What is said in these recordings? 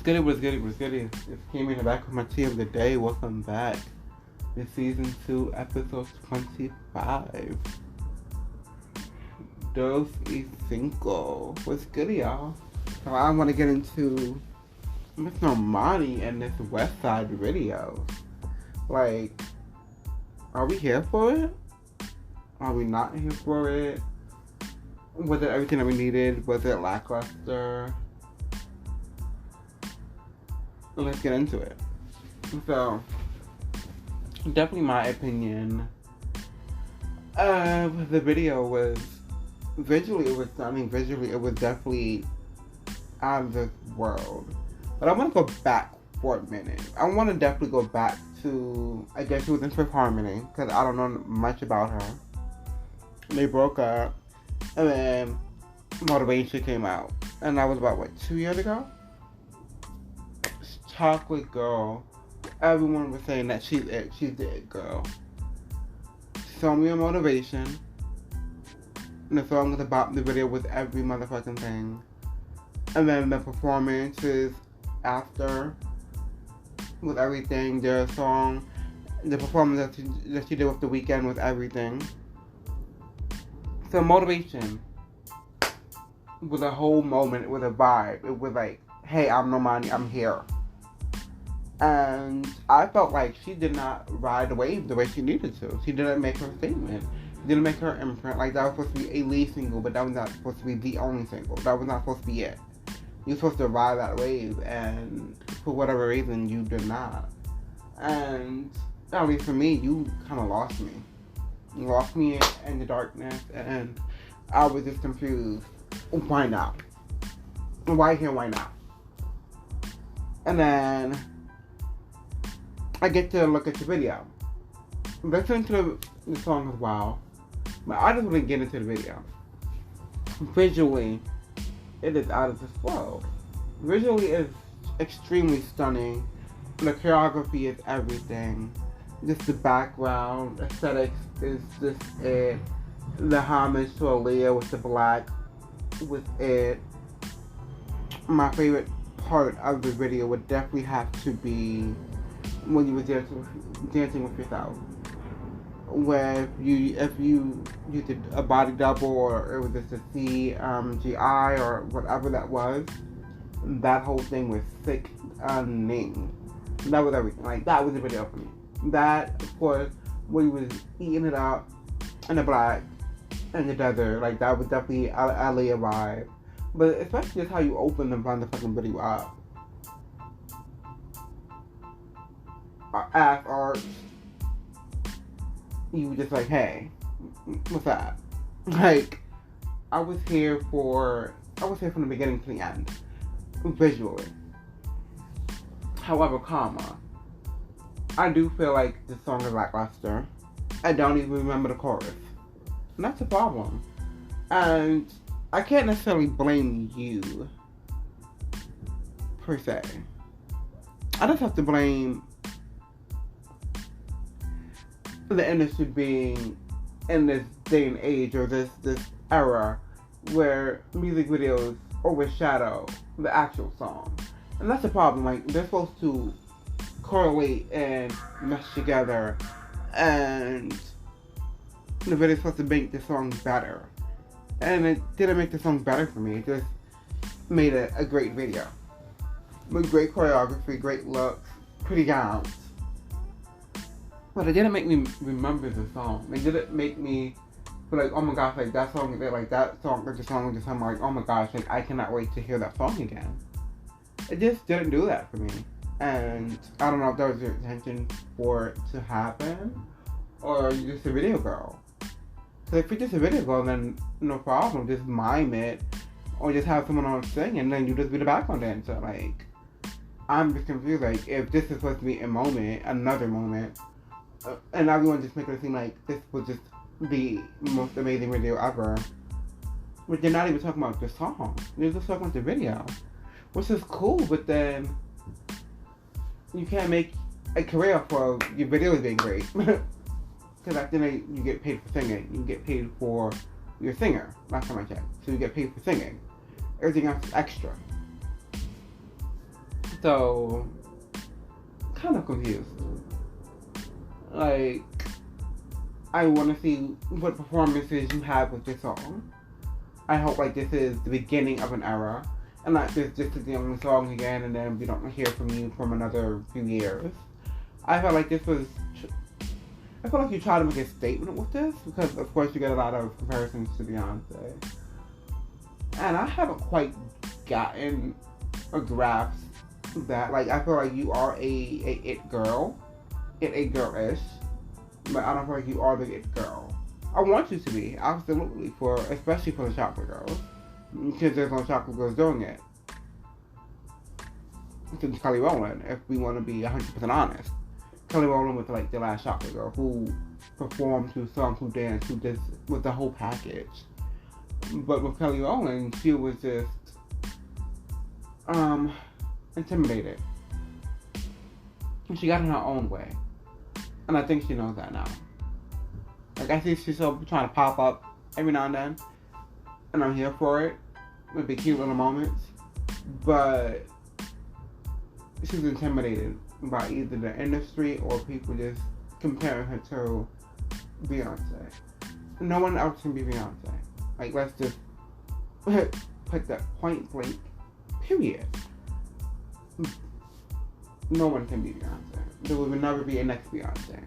What's good? What's good? What's good? It's came in back with my tea of the day. Welcome back. It's season 2, episode 25. Dos y cinco. What's good, y'all? So I want to get into Miss Normani and this West Side video. Like, are we here for it? Are we not here for it? Was it everything that we needed? Was it lackluster? Let's get into it. So, definitely my opinion of the video was, visually it was stunning. Visually it was definitely out of this world. But I want to go back for a minute. I want to definitely go back to, I guess she was in Fifth Harmony, because I don't know much about her. They broke up, and then Motivation came out. And that was about, what, 2 years ago? Chocolate girl. Everyone was saying that she's it. She's the it girl. Show me a motivation. And the song was about the video with every motherfucking thing. And then the performances after with everything. The song, the performance that she did with The Weeknd with everything. So Motivation was a whole moment, with a vibe. It was like, hey, I'm Normani, I'm here. And I felt like she did not ride the wave the way she needed to. She didn't make her statement. Didn't make her imprint. Like, that was supposed to be a lead single, but that was not supposed to be the only single. That was not supposed to be it. You're supposed to ride that wave, and for whatever reason, you did not. And at least for me, you kind of lost me. You lost me in the darkness, and I was just confused. Why not? Why here? Why not? And then I get to look at the video. Listening to the song as well, but I just want to get into the video. Visually, it is out of this world. Visually, it's extremely stunning. The choreography is everything. Just the background, aesthetics is just it. The homage to Aaliyah with the black with it. My favorite part of the video would definitely have to be when you were dancing with yourself, where if you did a body double, or it was just a CGI or whatever that was, that whole thing was sickening. That was everything. Like, that was the video for me. That, of course, when he was eating it up in the black in the desert, like, that was definitely Aaliyah vibe. But especially just how you open and run the fucking video up. Ass art, you were just like, hey, what's that? Like, I was here from the beginning to the end, visually. However, I do feel like the song is lackluster. I don't even remember the chorus. And that's a problem. And I can't necessarily blame you, per se. I just have to blame the industry being in this day and age, or this era, where music videos overshadow the actual song. And that's the problem. Like, they're supposed to correlate and mesh together, and the video's supposed to make the song better. And it didn't make the song better for me. It just made it a great video. With great choreography, great looks, pretty gowns. But it didn't make me remember the song. It didn't make me feel like, oh my gosh, like that song, like that song, or the song, just I'm like, oh my gosh, like I cannot wait to hear that song again. It just didn't do that for me. And I don't know if that was your intention for it to happen, or you're just a video girl. So if you're just a video girl, then no problem, just mime it, or just have someone on sing, and then you just be the background dancer. Like, I'm just confused. Like, if this is supposed to be a moment, another moment, and everyone just making it seem like this was just the most amazing video ever, but they're not even talking about the song. They're just talking about the video, which is cool. But then you can't make a career for your videos being great, because at the end you get paid for singing. You get paid for your singer. Last time I checked, so you get paid for singing. Everything else is extra. So, kind of confused. Like, I want to see what performances you have with this song. I hope like this is the beginning of an era, and not this just is the only song again, and then we don't hear from you from another few years. I felt like this was. I feel like you try to make a statement with this because, of course, you get a lot of comparisons to Beyonce, and I haven't quite gotten a grasp that. Like, I feel like you are a it girl, it girl-ish, but I don't feel like you are the it girl. I want you to be, absolutely, especially for the chocolate girls, because there's no chocolate girls doing it. Since Kelly Rowland, if we want to be 100% honest. Kelly Rowland was like the last chocolate girl who performed, who sung, who danced, who just was the whole package. But with Kelly Rowland, she was just intimidated. She got in her own way. And I think she knows that now. Like, I see she's still trying to pop up every now and then. And I'm here for it. With the cute little moments. But she's intimidated by either the industry or people just comparing her to Beyonce. No one else can be Beyonce. Like, let's just put that point blank, period. No one can be Beyonce. There will never be a next Beyonce.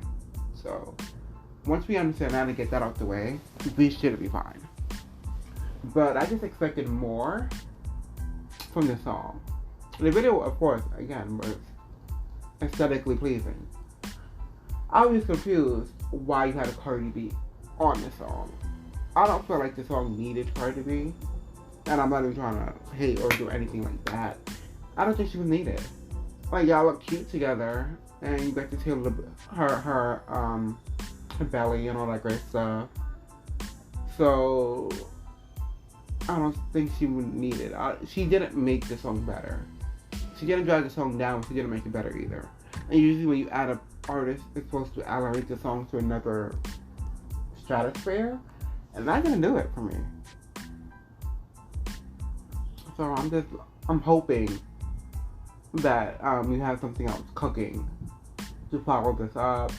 So, once we understand that and get that out the way, we should be fine. But I just expected more from the song. The video, of course, again, was aesthetically pleasing. I was confused why you had a Cardi B on the song. I don't feel like the song needed Cardi B, and I'm not even trying to hate or do anything like that. I don't think she was needed. Like, y'all look cute together, and you get to see her belly and all that great stuff. So I don't think she would need it. She didn't make the song better. She didn't drag the song down. She didn't make it better either. And usually when you add an artist, it's supposed to elevate the song to another stratosphere. And that didn't do it for me. So I'm hoping that you have something else cooking to follow this up.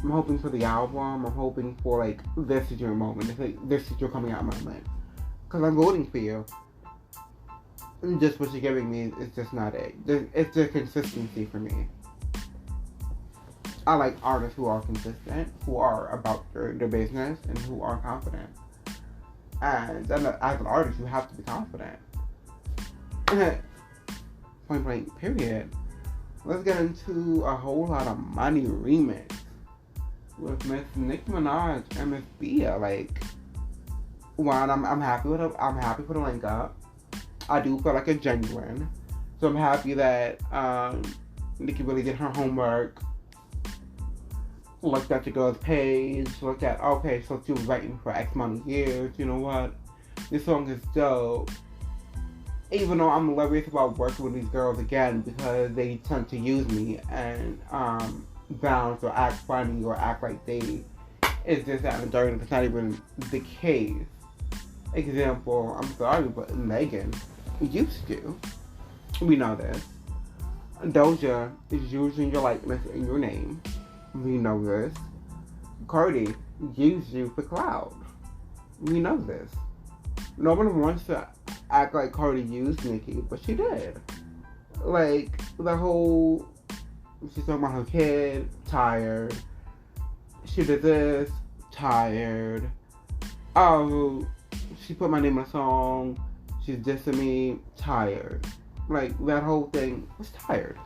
I'm hoping for the album. I'm hoping for, like, this is your moment. This is your coming out moment. Because I'm voting for you. And just what you're giving me is just not it. It's the consistency for me. I like artists who are consistent, who are about their business, and who are confident. And as an artist, you have to be confident. Point blank, period. Let's get into a whole lot of money remix with Miss Nicki Minaj and Miss Bia. Like, one, I'm happy with her. I'm happy for the link up. I do feel like it's genuine. So I'm happy that Nicki really did her homework. Looked at the girl's page. Looked at, okay, so she was writing for X amount of years. You know what? This song is dope. Even though I'm hilarious about working with these girls again because they tend to use me and bounce or act funny or act like they is just that and dirty. It's not even the case. Example, I'm sorry, but Megan used to. We know this. Doja is using your likeness in your name. We know this. Cardi used you for clout. We know this. No one wants to act like Cardi used Nicki, but she did. Like, the whole, she's talking about her kid, tired. She did this, tired. Oh, she put my name in a song. She's dissing me, tired. Like, that whole thing was tired.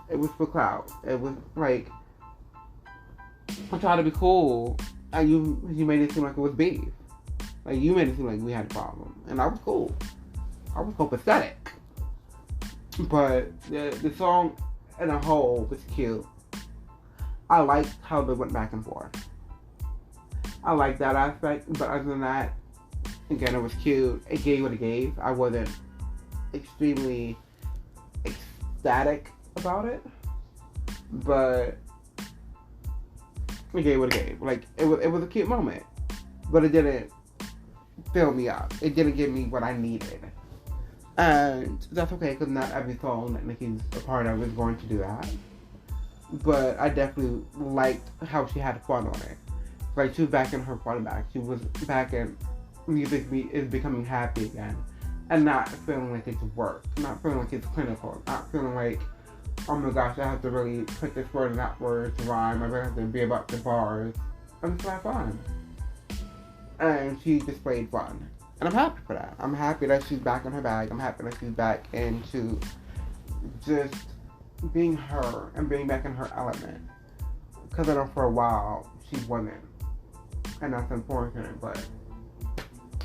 It was for clout. It was like, I tried to be cool, and you made it seem like it was beef. Like, you made it seem like we had a problem, and I was cool. I was copacetic. But the song in a whole was cute. I liked how they went back and forth. I liked that aspect, but other than that, again, it was cute. It gave what it gave. I wasn't extremely ecstatic about it, but it gave what it gave. Like, it was a cute moment, but it didn't fill me up. It didn't give me what I needed. And that's okay, because not every song that Nicki's a part of is going to do that. But I definitely liked how she had fun on it. Like, she was back in her fun back. She was back in music is becoming happy again. And not feeling like it's work. Not feeling like it's clinical. Not feeling like, oh my gosh, I have to really put this word and that word to rhyme. I really have to be about the bars. I'm just have fun. And she displayed fun. And I'm happy for that. I'm happy that she's back in her bag. I'm happy that she's back into just being her and being back in her element. Because I know for a while she wasn't. And that's unfortunate, but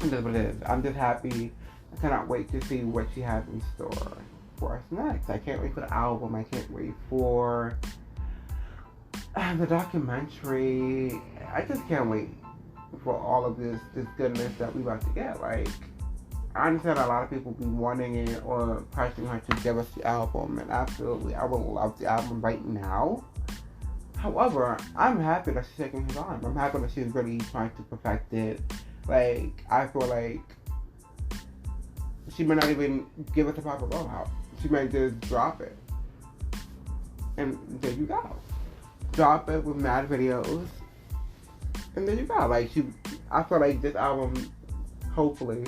it is what it is. I'm just happy. I cannot wait to see what she has in store for us next. I can't wait for the album. I can't wait for the documentary. I just can't wait for all of this goodness that we about to get. Like, I understand a lot of people be wanting it or pressuring her to give us the album, and absolutely, I would love the album right now. However, I'm happy that she's taking her time. I'm happy that she's really trying to perfect it. Like, I feel like she may not even give us a proper rollout. She may just drop it. And there you go. Drop it with mad videos. And there you go. Like, I feel like this album, hopefully,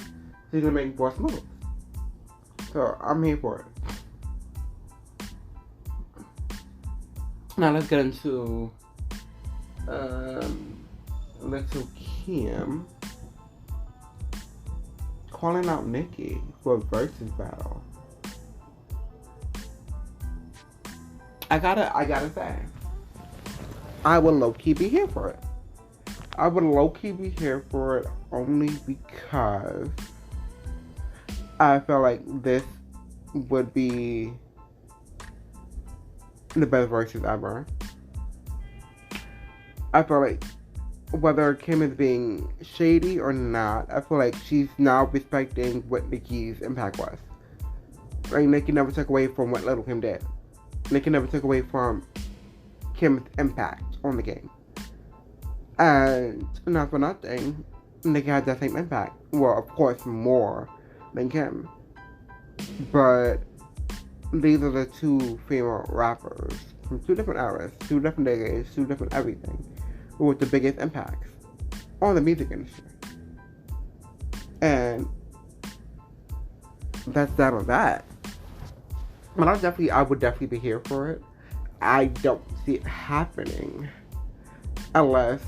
she's gonna make more moves. So I'm here for it. Now let's get into Little Kim calling out Nicki for a versus battle. I gotta say, I would low-key be here for it. I would low-key be here for it only because I feel like this would be the best verses ever. I feel like whether Kim is being shady or not, I feel like she's now respecting what Nicki's impact was. Like, Nicki never took away from what Little Kim did. Nicki never took away from Kim's impact on the game. And not for nothing, Nicki had that same impact. Well, of course, more than Kim. But these are the two female rappers from two different eras, two different decades, two different everything, with the biggest impacts on the music industry. And that's that on that. But I would definitely be here for it. I don't see it happening unless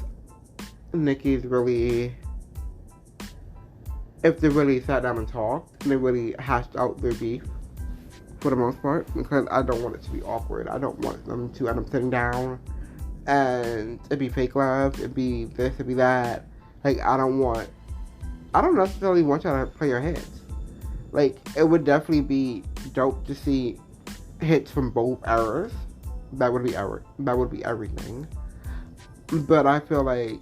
Nicki's really, if they really sat down and talked and they really hashed out their beef for the most part, because I don't want it to be awkward. I don't want them to end up sitting down and it'd be fake love, it'd be this, it'd be that. Like, I don't necessarily want y'all to play your heads. Like, it would definitely be dope to see hits from both eras. That would be everything. But I feel like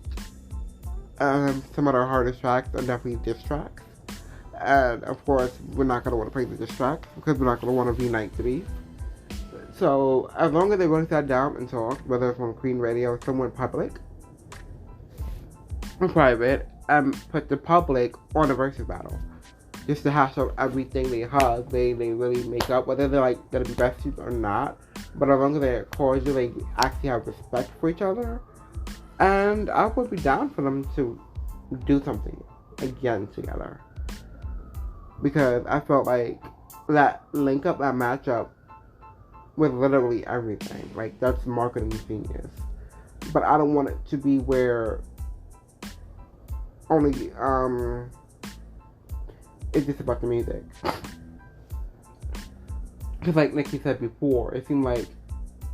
some of our hardest tracks are definitely diss tracks. And of course, we're not going to want to play the diss tracks because we're not going to want to be nice to these. So, as long as they really sat down and talked, whether it's on Queen Radio or somewhere public, or private, and put the public on a versus battle. Just to hash out everything they hug, they really make up, whether they're like gonna be besties or not. But as long as they're cordial, they actually have respect for each other. And I would be down for them to do something again together. Because I felt like that link up, that matchup, with literally everything. Like, that's marketing genius. But I don't want it to be where only it's just about the music. Because like Nicki said before, it seemed like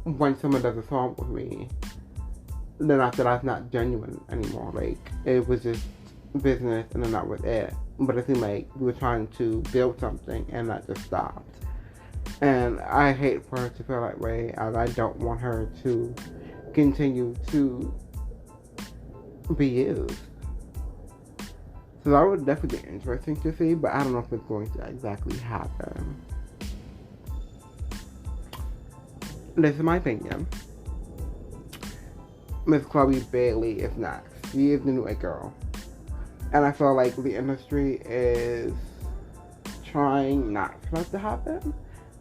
when someone does a song with me, then after that's not genuine anymore. Like, it was just business and then that was it. But it seemed like we were trying to build something and that just stopped. And I hate for her to feel that way, as I don't want her to continue to be used. So that would definitely be interesting to see, but I don't know if it's going to exactly happen. This is my opinion. Miss Chloe Bailey is next. She is the new it girl. And I feel like the industry is trying not for that to happen.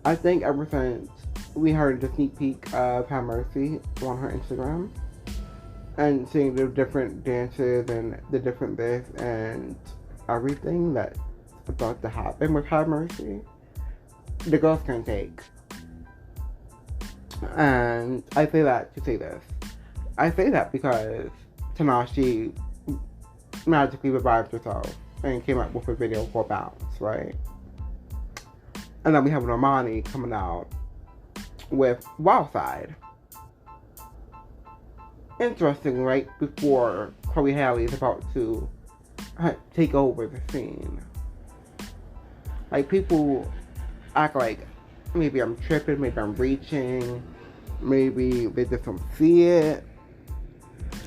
I think ever since we heard the sneak peek of Have Mercy on her Instagram and seeing the different dances and the different this and everything that's about to happen with Have Mercy, the girls can take. And I say that to say this. I say that because Tanashi magically revived herself and came out with a video called Bounce, right? And then we have Normani coming out with Wild Side. Interesting, right before Chloe Halle is about to take over the scene. Like, people act like maybe I'm tripping, maybe I'm reaching, maybe they just don't see it.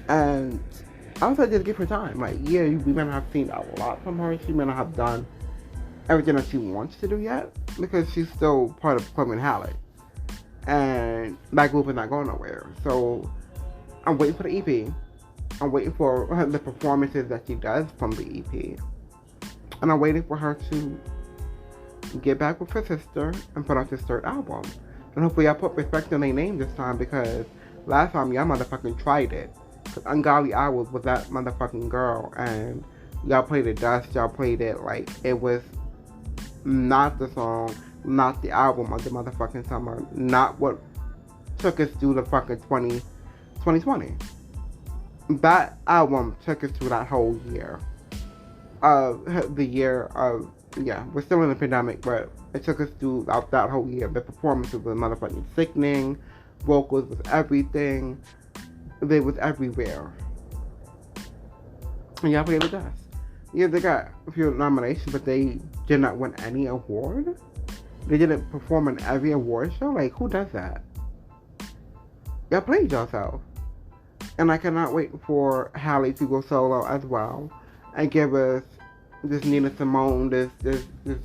And I was like, just give her time. Like, yeah, we may not have seen a lot from her. She may not have done everything that she wants to do yet because she's still part of Chloe and Halle. And that group is not going nowhere. So I'm waiting for the EP. I'm waiting for the performances that she does from the EP. And I'm waiting for her to get back with her sister and put out this third album. And hopefully I put respect on their name this time because last time y'all motherfucking tried it. Because Ungodly Hours was that motherfucking girl and y'all played it dust, y'all played it like it was not the song, not the album of the motherfucking summer, not what took us through the fucking 2020. That album took us through that whole year. The year of, yeah, we're still in the pandemic, but it took us through that whole year. The performances were motherfucking sickening, vocals was everything, they was everywhere. And y'all played with us. Yeah, they got a few nominations, but they did not win any award. They didn't perform in every award show. Like, who does that? Y'all played yourself. And I cannot wait for Halle to go solo as well and give us this Nina Simone, this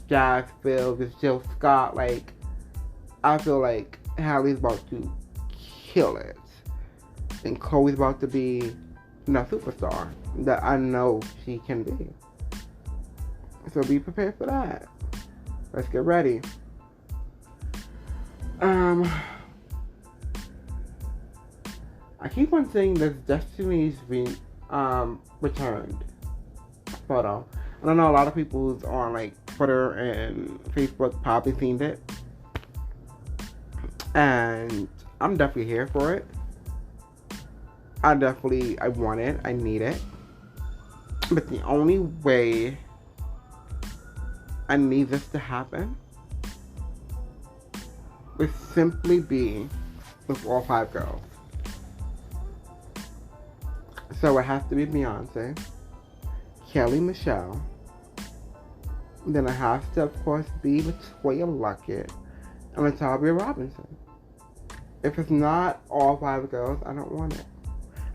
jazz feel, this Jill Scott. Like, I feel like Halle's about to kill it. And Chloe's about to be a superstar that I know she can be. So be prepared for that. Let's get ready. I keep on saying this Destiny's returned photo. And I know a lot of people who's on like Twitter and Facebook probably seen it. And I'm definitely here for it. I want it. I need it. But the only way I need this to happen would simply be with all 5 girls. So it has to be Beyonce, Kelly Michelle, then it has to, of course, be Latoya Luckett and Latavia Robinson. If it's not all 5 girls, I don't want it.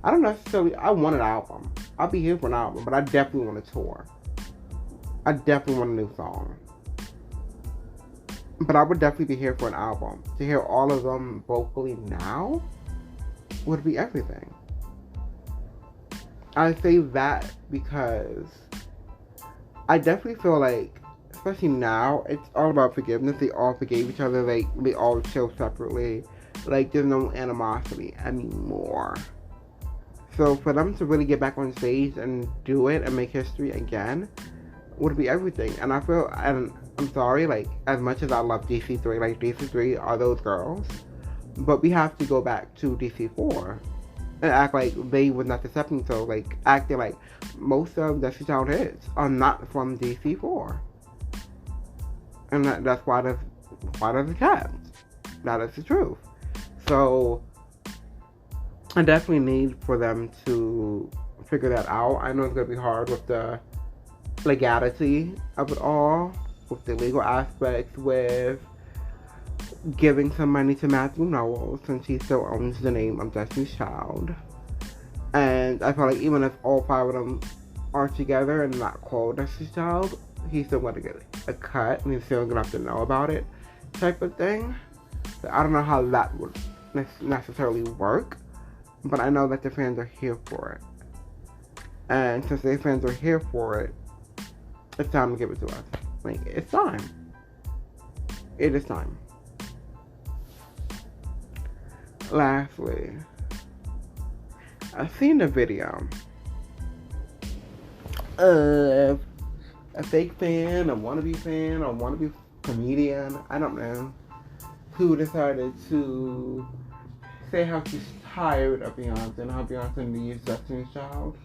I don't necessarily, I want an album. I'll be here for an album, but I definitely want a tour. I definitely want a new song. But I would definitely be here for an album. To hear all of them vocally now would be everything. I say that because I definitely feel like, especially now, it's all about forgiveness. They all forgave each other. Like, they all chill separately. Like, there's no animosity anymore. So for them to really get back on stage and do it and make history again would be everything. And I feel, and I'm sorry, like, as much as I love DC3, like, DC3 are those girls, but we have to go back to DC4 and act like they were not the stepping stone, like, acting like most of Destiny's Child hits are not from DC4. And that's why there's kept. That is the truth. So I definitely need for them to figure that out. I know it's going to be hard with the legality of it all, with the legal aspects, with giving some money to Matthew Knowles since he still owns the name of Destiny's Child. And I feel like even if all 5 of them are together and not called Destiny's Child, he's still going to get a cut and he's still going to have to know about it, type of thing. But I don't know how that would necessarily work, but I know that the fans are here for it. And since the fans are here for it, it's time to give it to us. Like, it's time. It is time. Lastly, I've seen a video of a fake fan, a wannabe fan, a wannabe comedian, I don't know, who decided to say how she's tired of Beyonce and how Beyonce needs Destiny's Child.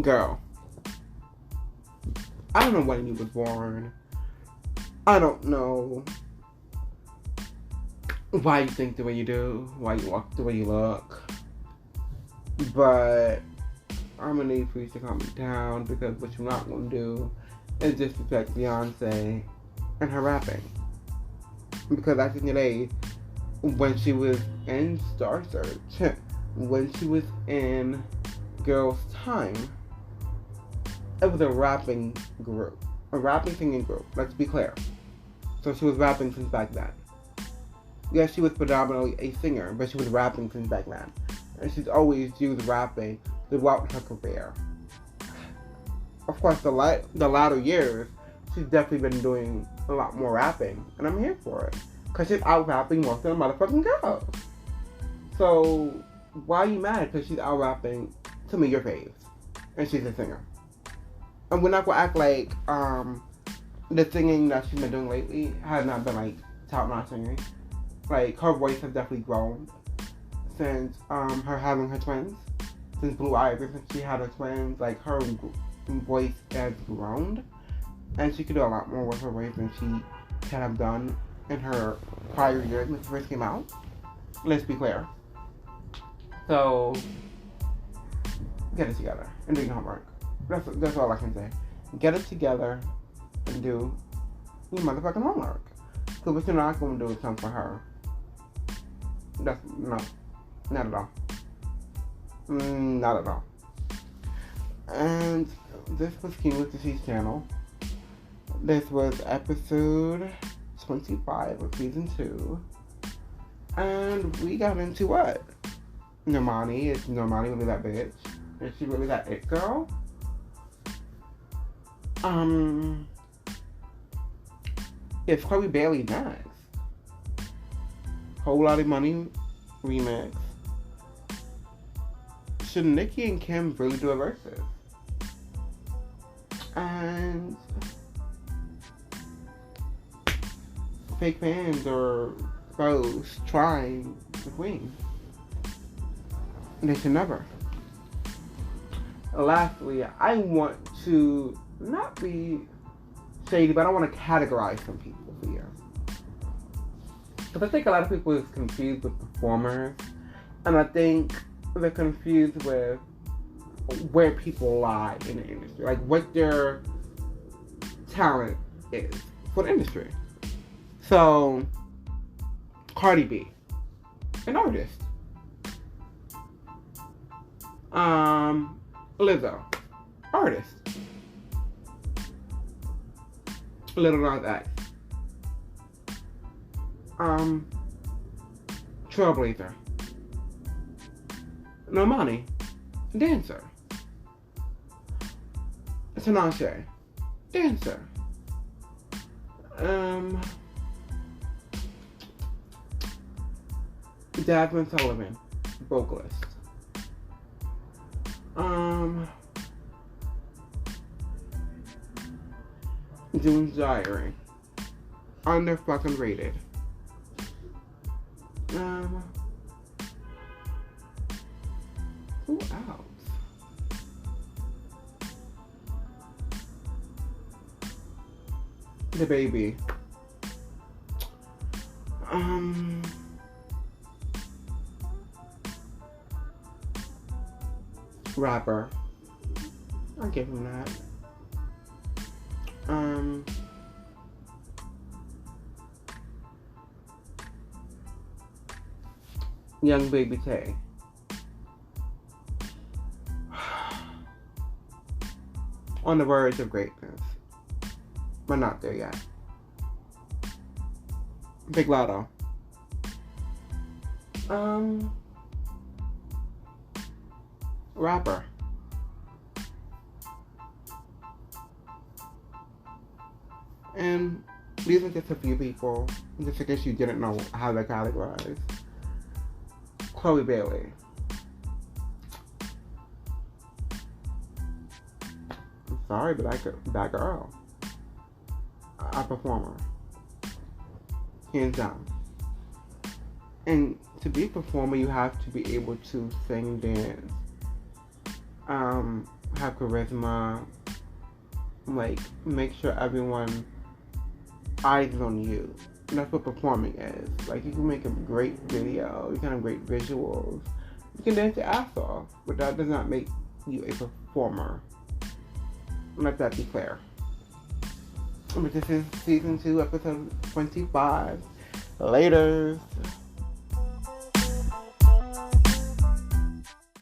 Girl, I don't know when you was born. I don't know why you think the way you do, why you walk the way you look. But I'm gonna need for you to calm me down, because what you're not gonna do is disrespect Beyonce and her rapping. Because I think today, when she was in Star Search, when she was in Girls' Time, it was a rapping group. A rapping singing group, let's be clear. So she was rapping since back then. Yes, she was predominantly a singer, but she was rapping since back then. And she's always used rapping throughout her career. Of course, the latter years, she's definitely been doing a lot more rapping, and I'm here for it. Because she's out rapping most of the motherfucking girls. So, why are you mad? Because she's out rapping some of your faves. And she's a singer. And we're not going to act like the singing that she's been doing lately has not been like top-notch singing. Like, her voice has definitely grown since her having her twins. Since Blue Ivy, since she had her twins, like, her voice has grown. And she could do a lot more with her voice than she can have done in her prior years when she first came out. Let's be clear. So, get it together and do your homework. That's all I can say. Get it together and do your motherfucking homework. Because what you're not going to do is come for her. That's, no. Not at all. Not at all. And this was King with the Cheese channel. This was episode 25 of season 2. And we got into what? Normani. Is Normani really that bitch? Is she really that it girl? It's Chloe Bailey next. Whole Lot of Money remix. Should Nicki and Kim really do a versus? And fake fans or foes trying the queen. They should never. Lastly, I want to not be shady, but I want to categorize some people here. Because I think a lot of people is confused with performers, and I think they're confused with where people lie in the industry, like what their talent is for the industry. So, Cardi B, an artist. Lizzo, artist. Little Nas X. Trailblazer. Normani, dancer. Tinashe, dancer. Jasmine Sullivan, vocalist. June's Diary, under fucking rated. Who else? The Baby. Rapper. I'll give him that. Young Baby Tay. On the verge of greatness, but not there yet. Big Lotto. Rapper. And these are just a few people, just in case you didn't know how they're categorized. Chloe Bailey. I'm sorry, but that girl. A performer. Hands down. And to be a performer, you have to be able to sing, dance, have charisma, like, make sure everyone eyes on you. And that's what performing is. Like, you can make a great video, you can have great visuals, you can dance your ass off, but that does not make you a performer. Let that be clear. But this is season 2, episode 25. Laters.